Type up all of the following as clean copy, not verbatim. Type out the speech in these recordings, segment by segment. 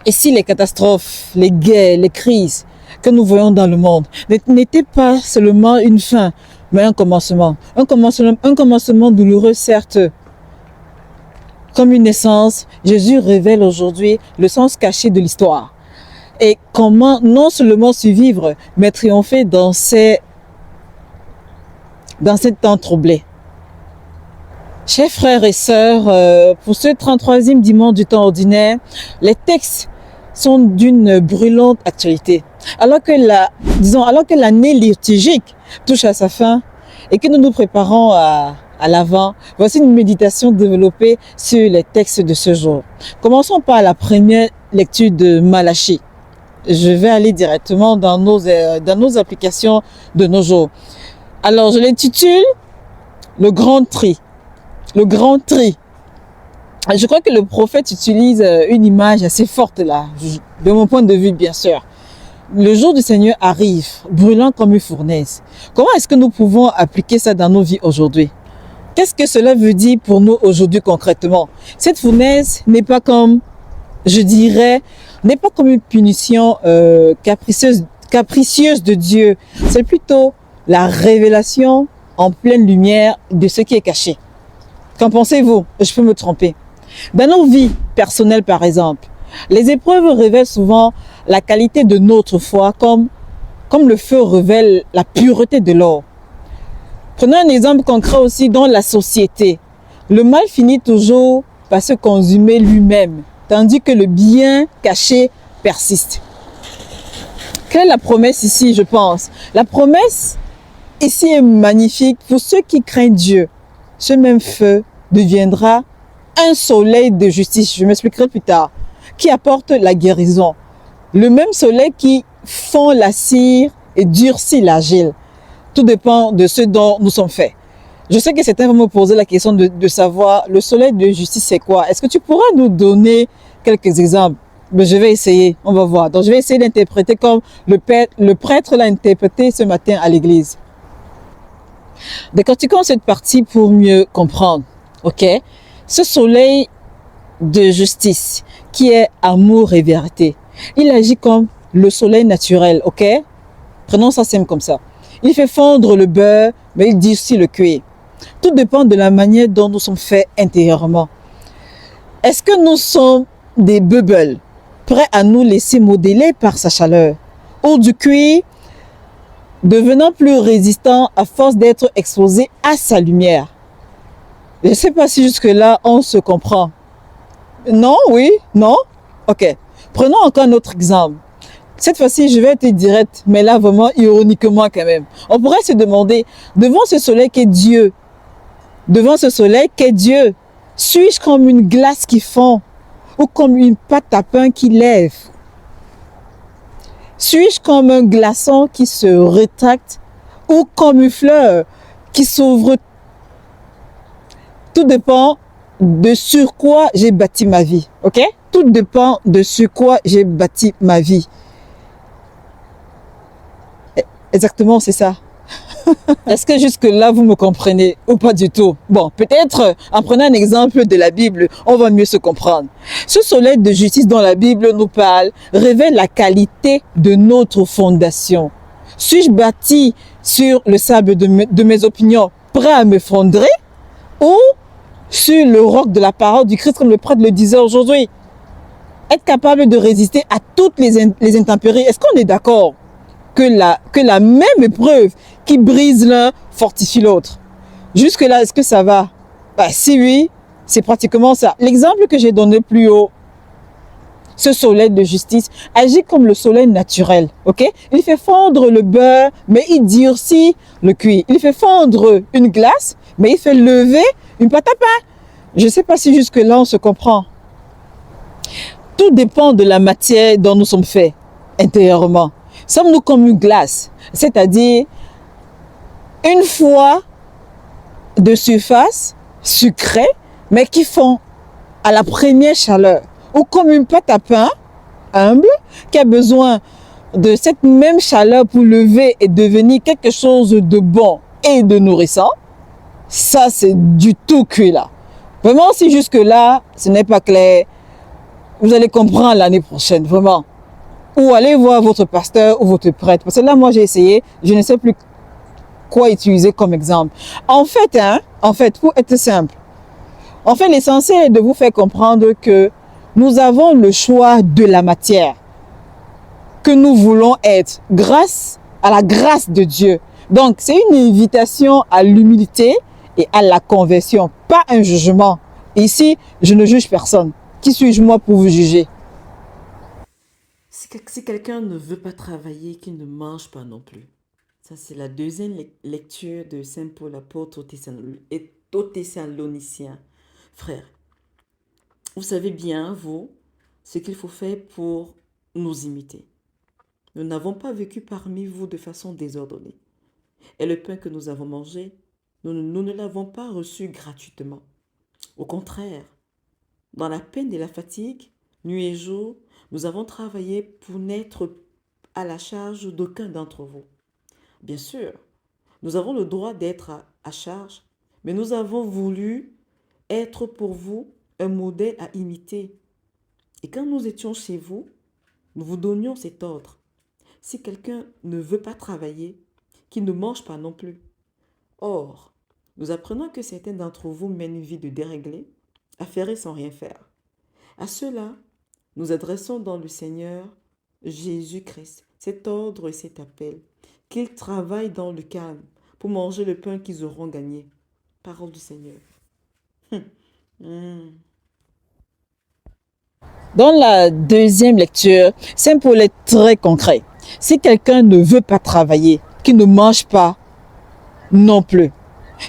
Et si les catastrophes, les guerres, les crises que nous voyons dans le monde n'étaient pas seulement une fin, mais un commencement. Un commencement douloureux, certes. Comme une naissance, Jésus révèle aujourd'hui le sens caché de l'histoire. Et comment non seulement survivre, mais triompher dans ces temps troublés. Chers frères et sœurs, pour ce 33e dimanche du temps ordinaire, les textes sont d'une brûlante actualité. Alors que l'année liturgique touche à sa fin et que nous nous préparons à l'Avent, voici une méditation développée sur les textes de ce jour. Commençons par la première lecture de Malachie. Je vais aller directement dans nos applications de nos jours. Alors, je l'intitule « Le grand tri ». Le grand tri. Je crois que le prophète utilise une image assez forte là, de mon point de vue bien sûr. Le jour du Seigneur arrive, brûlant comme une fournaise. Comment est-ce que nous pouvons appliquer ça dans nos vies aujourd'hui? Qu'est-ce que cela veut dire pour nous aujourd'hui concrètement? Cette fournaise n'est pas comme, je dirais, n'est pas comme une punition capricieuse de Dieu. C'est plutôt la révélation en pleine lumière de ce qui est caché. Qu'en pensez-vous? Je peux me tromper. Dans nos vies personnelles, par exemple, les épreuves révèlent souvent la qualité de notre foi comme le feu révèle la pureté de l'or. Prenons un exemple concret aussi dans la société. Le mal finit toujours par se consumer lui-même, tandis que le bien caché persiste. Quelle est la promesse ici, je pense? La promesse ici est magnifique pour ceux qui craignent Dieu. Ce même feu deviendra un soleil de justice, je m'expliquerai plus tard, qui apporte la guérison. Le même soleil qui fond la cire et durcit l'argile. Tout dépend de ce dont nous sommes faits. Je sais que certains vont me poser la question de savoir, le soleil de justice c'est quoi? Est-ce que tu pourras nous donner quelques exemples? Ben, je vais essayer, on va voir. Donc je vais essayer d'interpréter comme le prêtre l'a interprété ce matin à l'église. Décortiquons cette partie pour mieux comprendre. Ok? Ce soleil de justice qui est amour et vérité, il agit comme le soleil naturel. Ok? Prenons ça simple comme ça. Il fait fondre le beurre, mais il durcit le cuir. Tout dépend de la manière dont nous sommes faits intérieurement. Est-ce que nous sommes des bubbles, prêts à nous laisser modeler par sa chaleur, ou du cuir devenant plus résistant à force d'être exposé à sa lumière? Je ne sais pas si jusque-là, on se comprend. Non? Oui? Non? Ok. Prenons encore un autre exemple. Cette fois-ci, je vais être direct, mais là, vraiment, ironiquement quand même. On pourrait se demander, devant ce soleil qu'est Dieu, suis-je comme une glace qui fond ou comme une pâte à pain qui lève? Suis-je comme un glaçon qui se rétracte ou comme une fleur qui s'ouvre? Tout dépend de sur quoi j'ai bâti ma vie, ok? Tout dépend de sur quoi j'ai bâti ma vie. Exactement, c'est ça. Est-ce que jusque-là, vous me comprenez ou pas du tout? Bon, peut-être en prenant un exemple de la Bible, on va mieux se comprendre. Ce soleil de justice dont la Bible nous parle révèle la qualité de notre fondation. Suis-je bâti sur le sable de mes opinions, prêt à m'effondrer, ou sur le roc de la parole du Christ, comme le prêtre le disait aujourd'hui? Être capable de résister à toutes les intempéries. Est-ce qu'on est d'accord que la même épreuve qui brise l'un fortifie l'autre? Jusque-là, est-ce que ça va? Ben, si oui, c'est pratiquement ça. L'exemple que j'ai donné plus haut, ce soleil de justice agit comme le soleil naturel. Ok? Il fait fondre le beurre, mais il durcit le cuir. Il fait fondre une glace, mais il fait lever une pâte à pain. Je ne sais pas si jusque-là on se comprend. Tout dépend de la matière dont nous sommes faits intérieurement. Sommes-nous comme une glace, c'est-à-dire une fois de surface sucrée, mais qui fond à la première chaleur, ou comme une pâte à pain humble qui a besoin de cette même chaleur pour lever et devenir quelque chose de bon et de nourrissant? Ça, c'est du tout cuit là. Vraiment, si jusque-là, ce n'est pas clair, Vous allez comprendre l'année prochaine, vraiment. Ou allez voir votre pasteur ou votre prêtre. Parce que là, moi, j'ai essayé, je ne sais plus quoi utiliser comme exemple. En fait, pour être simple, l'essentiel est de vous faire comprendre que nous avons le choix de la matière que nous voulons être grâce à la grâce de Dieu. Donc, c'est une invitation à l'humilité et à la conversion, pas un jugement. Ici, je ne juge personne. Qui suis-je moi pour vous juger? Si quelqu'un ne veut pas travailler, qu'il ne mange pas non plus. Ça, c'est la deuxième lecture de Saint Paul apôtre aux Thessaloniciens. Frères, vous savez bien, vous, ce qu'il faut faire pour nous imiter. Nous n'avons pas vécu parmi vous de façon désordonnée. Et le pain que nous avons mangé, nous ne l'avons pas reçu gratuitement. Au contraire, dans la peine et la fatigue, nuit et jour, nous avons travaillé pour n'être à la charge d'aucun d'entre vous. Bien sûr, nous avons le droit d'être à charge, mais nous avons voulu être pour vous un modèle à imiter. Et quand nous étions chez vous, nous vous donnions cet ordre. Si quelqu'un ne veut pas travailler, qu'il ne mange pas non plus. Or, nous apprenons que certains d'entre vous mènent une vie de déréglés, affairés sans rien faire. À ceux-là, nous adressons dans le Seigneur Jésus-Christ cet ordre et cet appel, qu'ils travaillent dans le calme pour manger le pain qu'ils auront gagné. Parole du Seigneur. Dans la deuxième lecture, Saint Paul est très concret. Si quelqu'un ne veut pas travailler, qu'il ne mange pas non plus.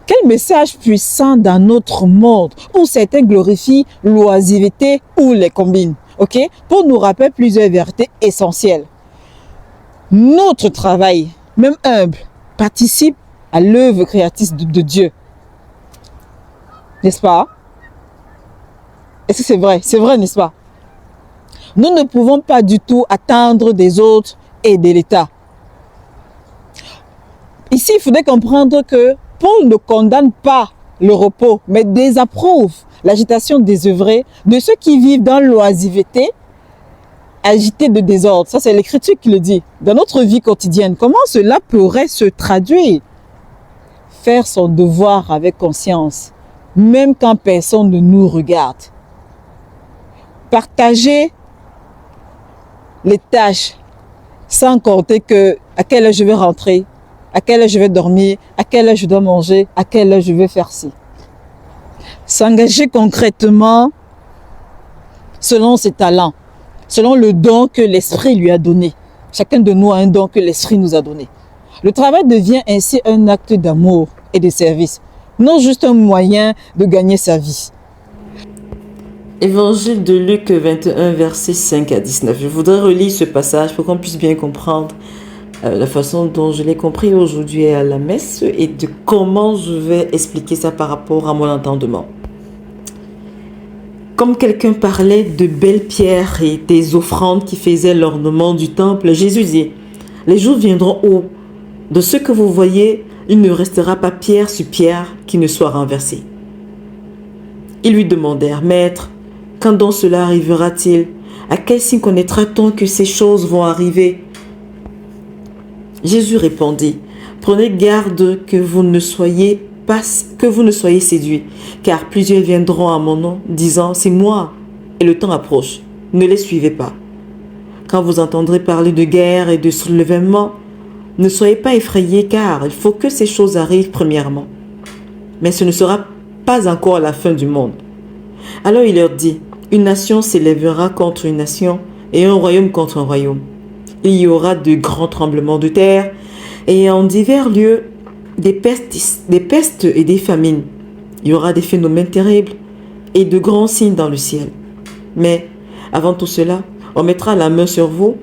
Quel message puissant dans notre monde où certains glorifient l'oisiveté ou les combines, ok? Pour nous rappeler plusieurs vérités essentielles. Notre travail, même humble, participe à l'œuvre créatrice de Dieu. N'est-ce pas? Est-ce que c'est vrai? C'est vrai, n'est-ce pas? Nous ne pouvons pas du tout attendre des autres et de l'État. Ici, il faudrait comprendre que Paul ne condamne pas le repos, mais désapprouve l'agitation désœuvrée de ceux qui vivent dans l'oisiveté, agités de désordre. Ça, c'est l'Écriture qui le dit. Dans notre vie quotidienne, comment cela pourrait se traduire? Faire son devoir avec conscience, même quand personne ne nous regarde. Partager les tâches sans compter à quelle heure je vais rentrer, à quelle heure je vais dormir, à quelle heure je dois manger, à quelle heure je vais faire ci. S'engager concrètement selon ses talents, selon le don que l'Esprit lui a donné. Chacun de nous a un don que l'Esprit nous a donné. Le travail devient ainsi un acte d'amour et de service, non juste un moyen de gagner sa vie. Évangile de Luc 21, versets 5 à 19. Je voudrais relire ce passage pour qu'on puisse bien comprendre la façon dont je l'ai compris aujourd'hui à la messe et de comment je vais expliquer ça par rapport à mon entendement. Comme quelqu'un parlait de belles pierres et des offrandes qui faisaient l'ornement du temple, Jésus dit, « Les jours viendront où, de ce que vous voyez, il ne restera pas pierre sur pierre qui ne soit renversée. » Ils lui demandèrent, « Maître, quand donc cela arrivera-t-il? À quel signe connaîtra-t-on que ces choses vont arriver? » Jésus répondit, « Prenez garde que vous ne soyez séduits, car plusieurs viendront à mon nom, disant, c'est moi, et le temps approche. Ne les suivez pas. Quand vous entendrez parler de guerre et de soulèvement, ne soyez pas effrayés, car il faut que ces choses arrivent premièrement. Mais ce ne sera pas encore la fin du monde. Alors il leur dit, une nation s'élèvera contre une nation, et un royaume contre un royaume. Il y aura de grands tremblements de terre, et en divers lieux, des pestes et des famines. Il y aura des phénomènes terribles et de grands signes dans le ciel. Mais avant tout cela, on mettra la main sur vous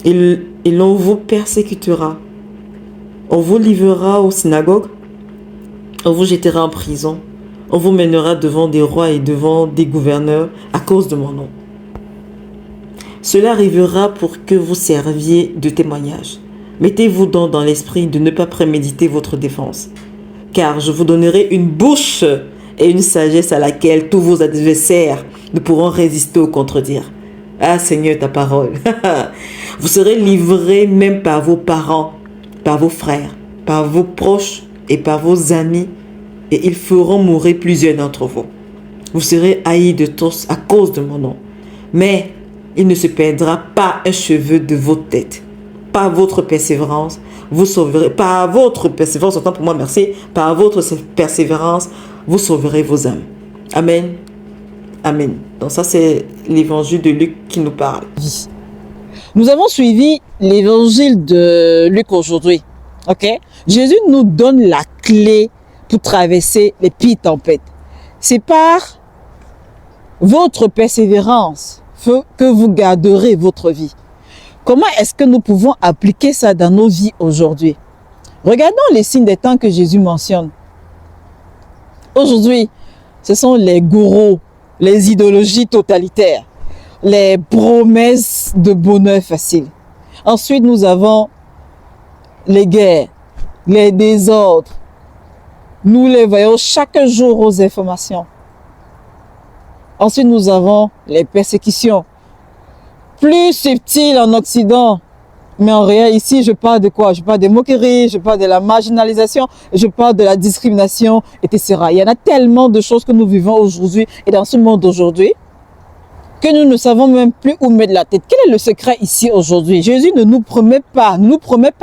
et l'on vous persécutera. On vous livrera aux synagogues, on vous jettera en prison, on vous mènera devant des rois et devant des gouverneurs à cause de mon nom. Cela arrivera pour que vous serviez de témoignage. Mettez-vous donc dans l'esprit de ne pas préméditer votre défense, car je vous donnerai une bouche et une sagesse à laquelle tous vos adversaires ne pourront résister ou contredire. Ah Seigneur, ta parole. Vous serez livrés même par vos parents, par vos frères, par vos proches et par vos amis, et ils feront mourir plusieurs d'entre vous. Vous serez haïs de tous à cause de mon nom. Mais il ne se perdra pas un cheveu de votre tête. Par votre persévérance, vous sauverez. Par votre persévérance, autant pour moi, merci. Par votre persévérance, vous sauverez vos âmes. Amen. Amen. Donc ça, c'est l'évangile de Luc qui nous parle. Nous avons suivi l'évangile de Luc aujourd'hui. Ok? Jésus nous donne la clé pour traverser les pires tempêtes. C'est par votre persévérance que vous garderez votre vie. Comment est-ce que nous pouvons appliquer ça dans nos vies aujourd'hui? Regardons les signes des temps que Jésus mentionne. Aujourd'hui, ce sont les gourous, les idéologies totalitaires, les promesses de bonheur facile. Ensuite, nous avons les guerres, les désordres. Nous les voyons chaque jour aux informations. Ensuite, nous avons les persécutions. Plus subtiles en Occident. Mais en réel, ici, je parle de quoi? Je parle des moqueries, je parle de la marginalisation, je parle de la discrimination, etc. Il y en a tellement de choses que nous vivons aujourd'hui et dans ce monde d'aujourd'hui que nous ne savons même plus où mettre la tête. Quel est le secret ici aujourd'hui? Jésus ne nous promet pas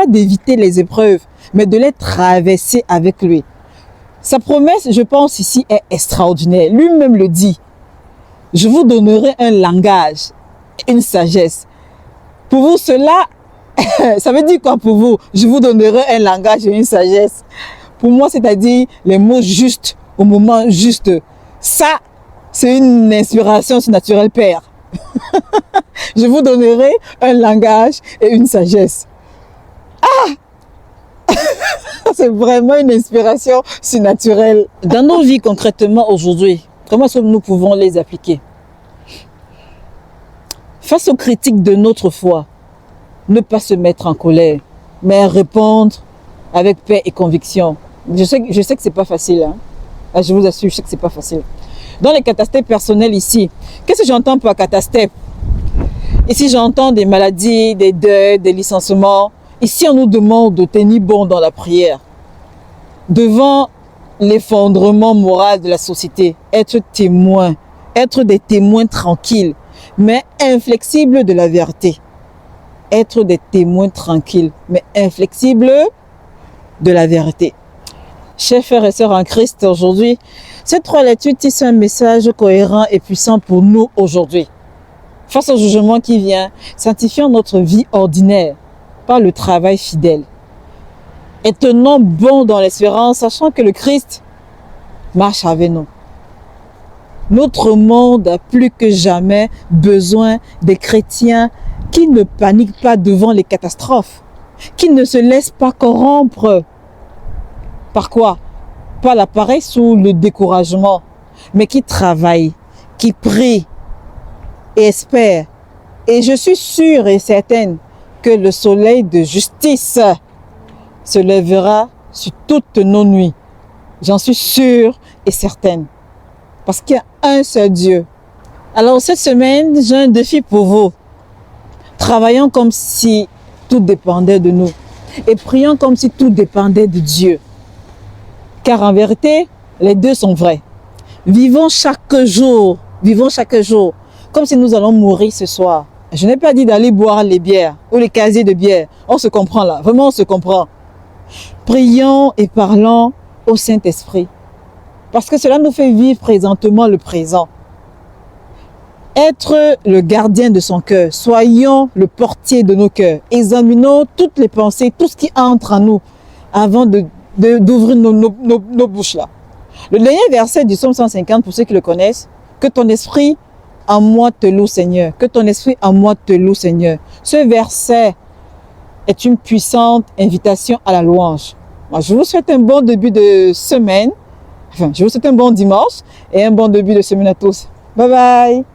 d'éviter les épreuves, mais de les traverser avec lui. Sa promesse, je pense ici, est extraordinaire. Lui-même le dit. Je vous donnerai un langage, une sagesse. Pour vous, cela, ça veut dire quoi pour vous? Je vous donnerai un langage et une sagesse. Pour moi, c'est-à-dire les mots justes au moment juste. Ça, c'est une inspiration surnaturelle, Père. Je vous donnerai un langage et une sagesse. Ah! C'est vraiment une inspiration surnaturelle. Dans nos vies concrètement aujourd'hui, comment est-ce que nous pouvons les appliquer? Face aux critiques de notre foi, ne pas se mettre en colère, mais répondre avec paix et conviction. Je sais que ce n'est pas facile. Hein? Je vous assure, je sais que ce n'est pas facile. Dans les catastrophes personnelles ici, qu'est-ce que j'entends par catastrophe? Ici, j'entends des maladies, des deuils, des licenciements. Ici, on nous demande de tenir bon dans la prière. Devant l'effondrement moral de la société, être témoin, être des témoins tranquilles, mais inflexibles de la vérité. Être des témoins tranquilles, mais inflexibles de la vérité. Chers frères et sœurs en Christ, aujourd'hui, ces trois lectures tissent un message cohérent et puissant pour nous aujourd'hui. Face au jugement qui vient, sanctifions notre vie ordinaire par le travail fidèle. Et tenons bon dans l'espérance, sachant que le Christ marche avec nous. Notre monde a plus que jamais besoin des chrétiens qui ne paniquent pas devant les catastrophes, qui ne se laissent pas corrompre. Par quoi? Par la paresse ou le découragement, mais qui travaillent, qui prient et espèrent. Et je suis sûre et certaine que le soleil de justice se lèvera sur toutes nos nuits. J'en suis sûre et certaine. Parce qu'il y a un seul Dieu. Alors cette semaine, j'ai un défi pour vous. Travaillons comme si tout dépendait de nous. Et prions comme si tout dépendait de Dieu. Car en vérité, les deux sont vrais. Vivons chaque jour comme si nous allons mourir ce soir. Je n'ai pas dit d'aller boire les bières ou les casiers de bière. On se comprend là, vraiment on se comprend. Prions et parlons au Saint-Esprit. Parce que cela nous fait vivre présentement le présent. Être le gardien de son cœur. Soyons le portier de nos cœurs. Examinons toutes les pensées, tout ce qui entre en nous avant d'ouvrir nos bouches là. Le dernier verset du psaume 150, pour ceux qui le connaissent, que ton esprit en moi te loue Seigneur. Que ton esprit en moi te loue Seigneur. Ce verset est une puissante invitation à la louange. Moi, je vous souhaite un bon début de semaine. Enfin, je vous souhaite un bon dimanche et un bon début de semaine à tous. Bye bye.